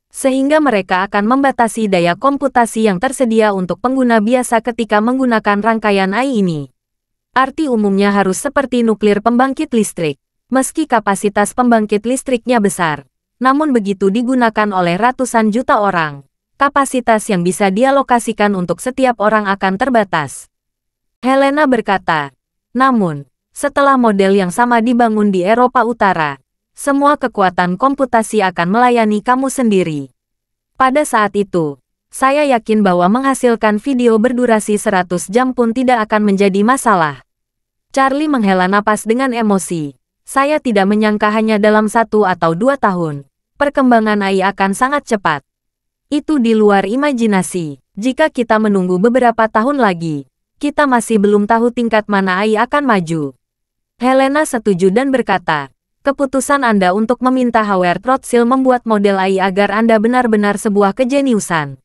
Sehingga mereka akan membatasi daya komputasi yang tersedia untuk pengguna biasa ketika menggunakan rangkaian AI ini. Arti umumnya harus seperti nuklir pembangkit listrik. Meski kapasitas pembangkit listriknya besar, namun begitu digunakan oleh ratusan juta orang, kapasitas yang bisa dialokasikan untuk setiap orang akan terbatas. Helena berkata, namun, setelah model yang sama dibangun di Eropa Utara, semua kekuatan komputasi akan melayani kamu sendiri. Pada saat itu, saya yakin bahwa menghasilkan video berdurasi 100 jam pun tidak akan menjadi masalah. Charlie menghela napas dengan emosi. Saya tidak menyangka hanya dalam 1 atau 2 tahun, perkembangan AI akan sangat cepat. Itu di luar imajinasi. Jika kita menunggu beberapa tahun lagi, kita masih belum tahu tingkat mana AI akan maju. Helena setuju dan berkata, keputusan Anda untuk meminta Howard Rothschild membuat model AI agar Anda benar-benar sebuah kejeniusan.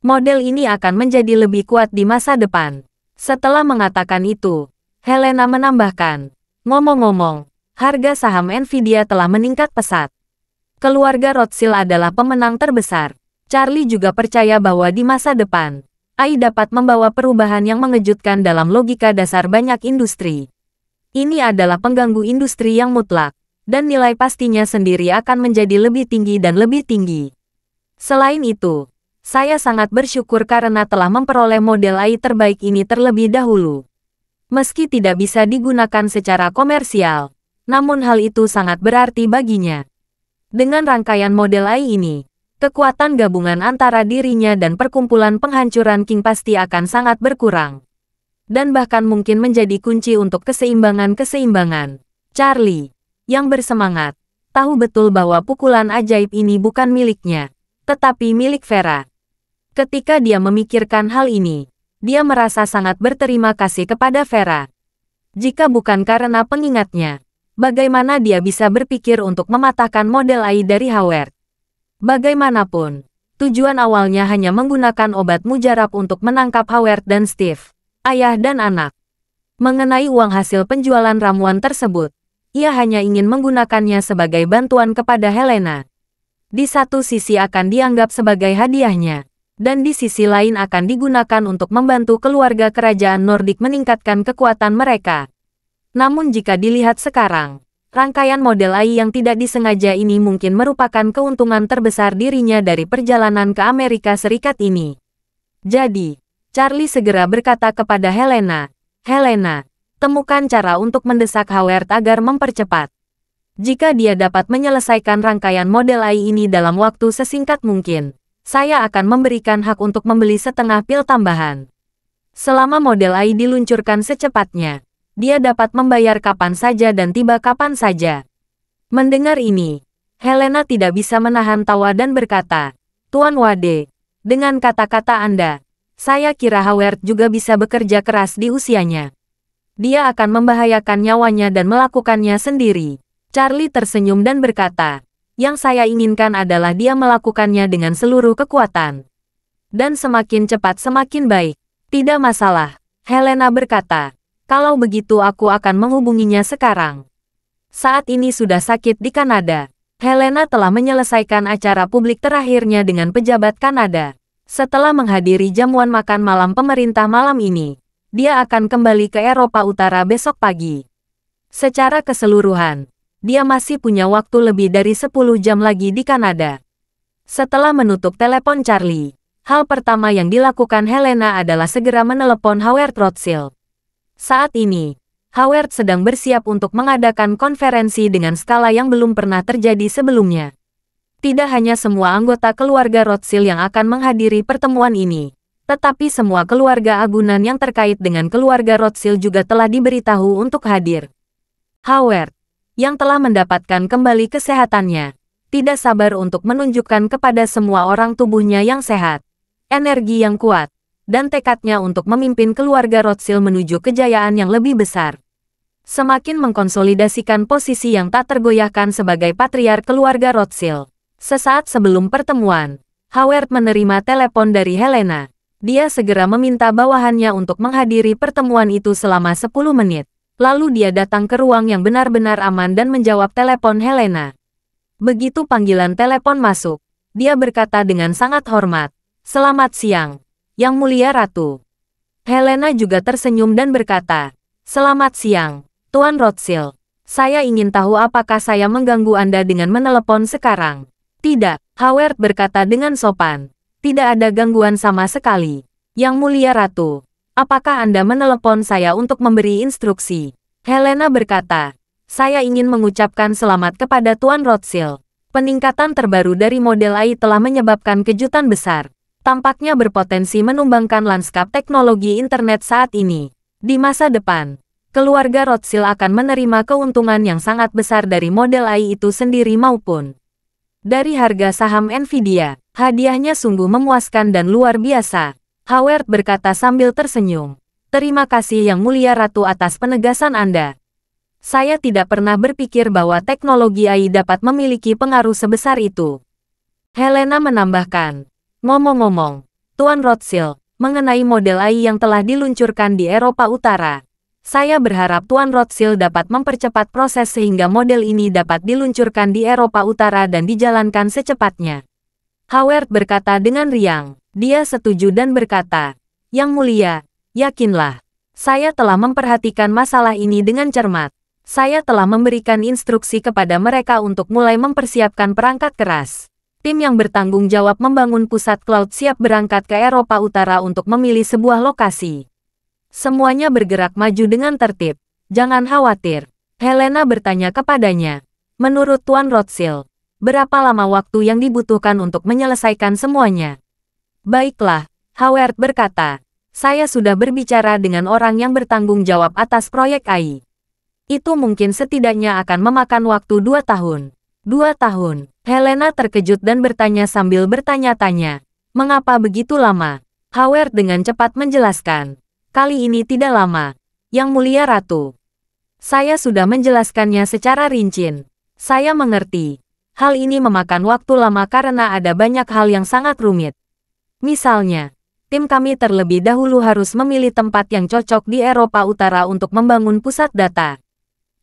Model ini akan menjadi lebih kuat di masa depan. Setelah mengatakan itu, Helena menambahkan, ngomong-ngomong, harga saham Nvidia telah meningkat pesat. Keluarga Rothschild adalah pemenang terbesar. Charlie juga percaya bahwa di masa depan, AI dapat membawa perubahan yang mengejutkan dalam logika dasar banyak industri. Ini adalah pengganggu industri yang mutlak, dan nilai pastinya sendiri akan menjadi lebih tinggi dan lebih tinggi. Selain itu, saya sangat bersyukur karena telah memperoleh model AI terbaik ini terlebih dahulu. Meski tidak bisa digunakan secara komersial, namun hal itu sangat berarti baginya. Dengan rangkaian model AI ini, kekuatan gabungan antara dirinya dan perkumpulan penghancuran King pasti akan sangat berkurang. Dan bahkan mungkin menjadi kunci untuk keseimbangan. Charlie, yang bersemangat, tahu betul bahwa pukulan ajaib ini bukan miliknya, tetapi milik Vera. Ketika dia memikirkan hal ini, dia merasa sangat berterima kasih kepada Vera. Jika bukan karena pengingatnya, bagaimana dia bisa berpikir untuk mematahkan model AI dari Howard? Bagaimanapun, tujuan awalnya hanya menggunakan obat mujarab untuk menangkap Howard dan Steve, ayah dan anak. Mengenai uang hasil penjualan ramuan tersebut, ia hanya ingin menggunakannya sebagai bantuan kepada Helena. Di satu sisi akan dianggap sebagai hadiahnya. Dan di sisi lain akan digunakan untuk membantu keluarga kerajaan Nordik meningkatkan kekuatan mereka. Namun jika dilihat sekarang, rangkaian model AI yang tidak disengaja ini mungkin merupakan keuntungan terbesar dirinya dari perjalanan ke Amerika Serikat ini. Jadi, Charlie segera berkata kepada Helena, "Helena, temukan cara untuk mendesak Howard agar mempercepat. Jika dia dapat menyelesaikan rangkaian model AI ini dalam waktu sesingkat mungkin, saya akan memberikan hak untuk membeli setengah pil tambahan. Selama model AI diluncurkan secepatnya, dia dapat membayar kapan saja dan tiba kapan saja." Mendengar ini, Helena tidak bisa menahan tawa dan berkata, "Tuan Wade, dengan kata-kata Anda, saya kira Howard juga bisa bekerja keras di usianya. Dia akan membahayakan nyawanya dan melakukannya sendiri." Charlie tersenyum dan berkata, "Yang saya inginkan adalah dia melakukannya dengan seluruh kekuatan. Dan semakin cepat semakin baik." "Tidak masalah," Helena berkata. "Kalau begitu aku akan menghubunginya sekarang." Saat ini sudah sakit di Kanada. Helena telah menyelesaikan acara publik terakhirnya dengan pejabat Kanada. Setelah menghadiri jamuan makan malam pemerintah malam ini, dia akan kembali ke Eropa Utara besok pagi. Secara keseluruhan, dia masih punya waktu lebih dari 10 jam lagi di Kanada. Setelah menutup telepon Charlie, hal pertama yang dilakukan Helena adalah segera menelepon Howard Rothschild. Saat ini, Howard sedang bersiap untuk mengadakan konferensi dengan skala yang belum pernah terjadi sebelumnya. Tidak hanya semua anggota keluarga Rothschild yang akan menghadiri pertemuan ini, tetapi semua keluarga agunan yang terkait dengan keluarga Rothschild juga telah diberitahu untuk hadir. Howard, yang telah mendapatkan kembali kesehatannya, tidak sabar untuk menunjukkan kepada semua orang tubuhnya yang sehat, energi yang kuat, dan tekadnya untuk memimpin keluarga Rothschild menuju kejayaan yang lebih besar. Semakin mengkonsolidasikan posisi yang tak tergoyahkan sebagai patriark keluarga Rothschild. Sesaat sebelum pertemuan, Howard menerima telepon dari Helena. Dia segera meminta bawahannya untuk menghadiri pertemuan itu selama 10 menit. Lalu dia datang ke ruang yang benar-benar aman dan menjawab telepon Helena. Begitu panggilan telepon masuk, dia berkata dengan sangat hormat, "Selamat siang, Yang Mulia Ratu." Helena juga tersenyum dan berkata, "Selamat siang, Tuan Rothschild. Saya ingin tahu apakah saya mengganggu Anda dengan menelepon sekarang." "Tidak," Howard berkata dengan sopan. "Tidak ada gangguan sama sekali. Yang Mulia Ratu. Apakah Anda menelepon saya untuk memberi instruksi?" Helena berkata, "Saya ingin mengucapkan selamat kepada Tuan Rothschild. Peningkatan terbaru dari model AI telah menyebabkan kejutan besar. Tampaknya berpotensi menumbangkan lanskap teknologi internet saat ini. Di masa depan, keluarga Rothschild akan menerima keuntungan yang sangat besar dari model AI itu sendiri maupun dari harga saham Nvidia. Hadiahnya sungguh memuaskan dan luar biasa." Howard berkata sambil tersenyum. "Terima kasih Yang Mulia Ratu atas penegasan Anda. Saya tidak pernah berpikir bahwa teknologi AI dapat memiliki pengaruh sebesar itu." Helena menambahkan, "Ngomong-ngomong, Tuan Rothschild, mengenai model AI yang telah diluncurkan di Eropa Utara, saya berharap Tuan Rothschild dapat mempercepat proses sehingga model ini dapat diluncurkan di Eropa Utara dan dijalankan secepatnya." Howard berkata dengan riang. Dia setuju dan berkata, "Yang Mulia, yakinlah, saya telah memperhatikan masalah ini dengan cermat. Saya telah memberikan instruksi kepada mereka untuk mulai mempersiapkan perangkat keras. Tim yang bertanggung jawab membangun pusat cloud siap berangkat ke Eropa Utara untuk memilih sebuah lokasi. Semuanya bergerak maju dengan tertib. Jangan khawatir." Helena bertanya kepadanya, "Menurut Tuan Rothschild, berapa lama waktu yang dibutuhkan untuk menyelesaikan semuanya?" "Baiklah," Howard berkata, "saya sudah berbicara dengan orang yang bertanggung jawab atas proyek AI. Itu mungkin setidaknya akan memakan waktu 2 tahun. 2 tahun. Helena terkejut dan bertanya sambil bertanya-tanya, "Mengapa begitu lama?" Howard dengan cepat menjelaskan, "Kali ini tidak lama, Yang Mulia Ratu. Saya sudah menjelaskannya secara rinci. Saya mengerti. Hal ini memakan waktu lama karena ada banyak hal yang sangat rumit. Misalnya, tim kami terlebih dahulu harus memilih tempat yang cocok di Eropa Utara untuk membangun pusat data.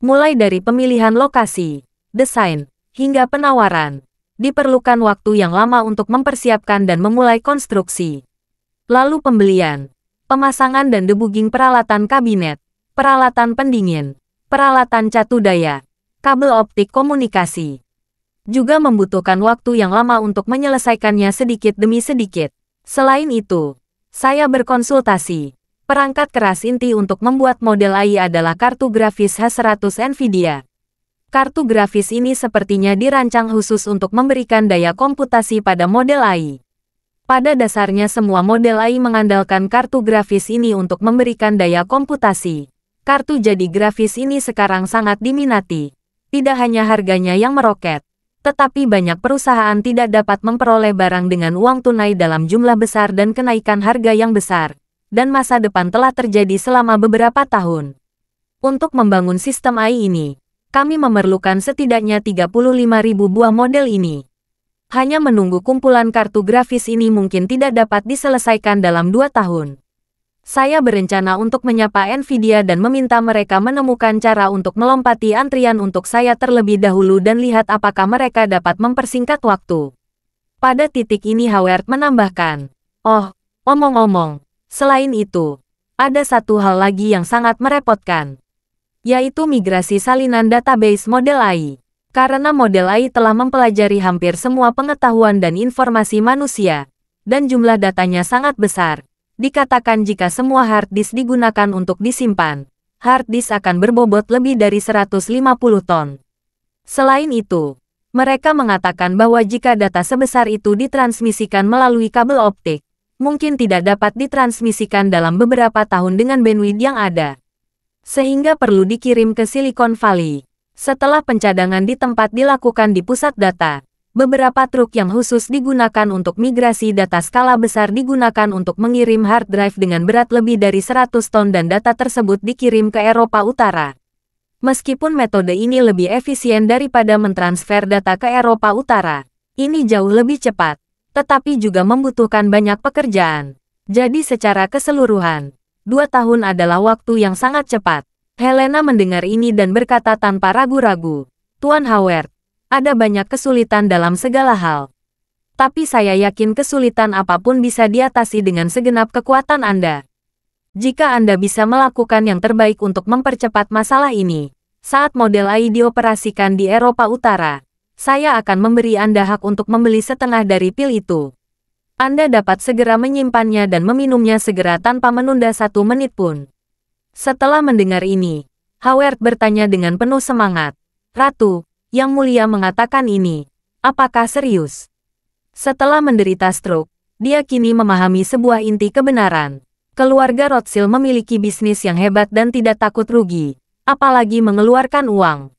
Mulai dari pemilihan lokasi, desain, hingga penawaran. Diperlukan waktu yang lama untuk mempersiapkan dan memulai konstruksi. Lalu pembelian, pemasangan dan debugging peralatan kabinet, peralatan pendingin, peralatan catu daya, kabel optik komunikasi. Juga membutuhkan waktu yang lama untuk menyelesaikannya sedikit demi sedikit. Selain itu, saya berkonsultasi. Perangkat keras inti untuk membuat model AI adalah kartu grafis H100 NVIDIA. Kartu grafis ini sepertinya dirancang khusus untuk memberikan daya komputasi pada model AI. Pada dasarnya semua model AI mengandalkan kartu grafis ini untuk memberikan daya komputasi. Kartu jadi grafis ini sekarang sangat diminati. Tidak hanya harganya yang meroket, tetapi banyak perusahaan tidak dapat memperoleh barang dengan uang tunai dalam jumlah besar dan kenaikan harga yang besar. Dan masa depan telah terjadi selama beberapa tahun. Untuk membangun sistem AI ini, kami memerlukan setidaknya 35.000 buah model ini. Hanya menunggu kumpulan kartu grafis ini mungkin tidak dapat diselesaikan dalam 2 tahun. Saya berencana untuk menyapa NVIDIA dan meminta mereka menemukan cara untuk melompati antrian untuk saya terlebih dahulu dan lihat apakah mereka dapat mempersingkat waktu. Pada titik ini Howard menambahkan, "Oh, omong-omong, selain itu, ada satu hal lagi yang sangat merepotkan, yaitu migrasi salinan database model AI. Karena model AI telah mempelajari hampir semua pengetahuan dan informasi manusia, dan jumlah datanya sangat besar. Dikatakan jika semua hard disk digunakan untuk disimpan, hard disk akan berbobot lebih dari 150 ton. Selain itu, mereka mengatakan bahwa jika data sebesar itu ditransmisikan melalui kabel optik, mungkin tidak dapat ditransmisikan dalam beberapa tahun dengan bandwidth yang ada. Sehingga perlu dikirim ke Silicon Valley. Setelah pencadangan di tempat dilakukan di pusat data, beberapa truk yang khusus digunakan untuk migrasi data skala besar digunakan untuk mengirim hard drive dengan berat lebih dari 100 ton dan data tersebut dikirim ke Eropa Utara. Meskipun metode ini lebih efisien daripada mentransfer data ke Eropa Utara, ini jauh lebih cepat, tetapi juga membutuhkan banyak pekerjaan. Jadi secara keseluruhan, 2 tahun adalah waktu yang sangat cepat. Helena mendengar ini dan berkata tanpa ragu-ragu, "Tuan Howard, ada banyak kesulitan dalam segala hal. Tapi saya yakin kesulitan apapun bisa diatasi dengan segenap kekuatan Anda. Jika Anda bisa melakukan yang terbaik untuk mempercepat masalah ini, saat model AI dioperasikan di Eropa Utara, saya akan memberi Anda hak untuk membeli setengah dari pil itu. Anda dapat segera menyimpannya dan meminumnya segera tanpa menunda 1 menit pun." Setelah mendengar ini, Howard bertanya dengan penuh semangat, "Ratu, Yang Mulia mengatakan ini, apakah serius?" Setelah menderita stroke, dia kini memahami sebuah inti kebenaran. Keluarga Rothschild memiliki bisnis yang hebat dan tidak takut rugi, apalagi mengeluarkan uang.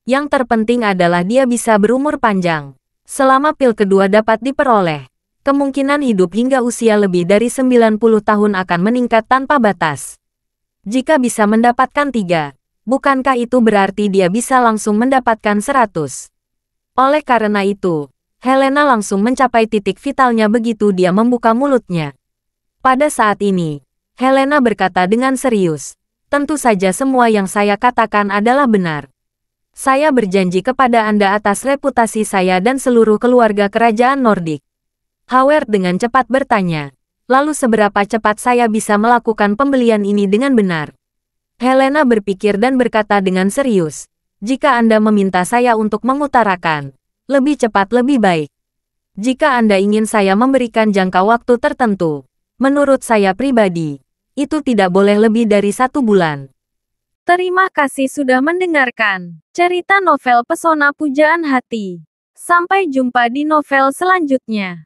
Yang terpenting adalah dia bisa berumur panjang. Selama pil kedua dapat diperoleh, kemungkinan hidup hingga usia lebih dari 90 tahun akan meningkat tanpa batas. Jika bisa mendapatkan 3, bukankah itu berarti dia bisa langsung mendapatkan 100? Oleh karena itu, Helena langsung mencapai titik vitalnya begitu dia membuka mulutnya. Pada saat ini, Helena berkata dengan serius, "Tentu saja semua yang saya katakan adalah benar. Saya berjanji kepada Anda atas reputasi saya dan seluruh keluarga kerajaan Nordik." Howard dengan cepat bertanya, "Lalu seberapa cepat saya bisa melakukan pembelian ini dengan benar?" Helena berpikir dan berkata dengan serius, "Jika Anda meminta saya untuk mengutarakan, lebih cepat lebih baik. Jika Anda ingin saya memberikan jangka waktu tertentu, menurut saya pribadi, itu tidak boleh lebih dari 1 bulan." Terima kasih sudah mendengarkan cerita novel Pesona Pujaan Hati. Sampai jumpa di novel selanjutnya.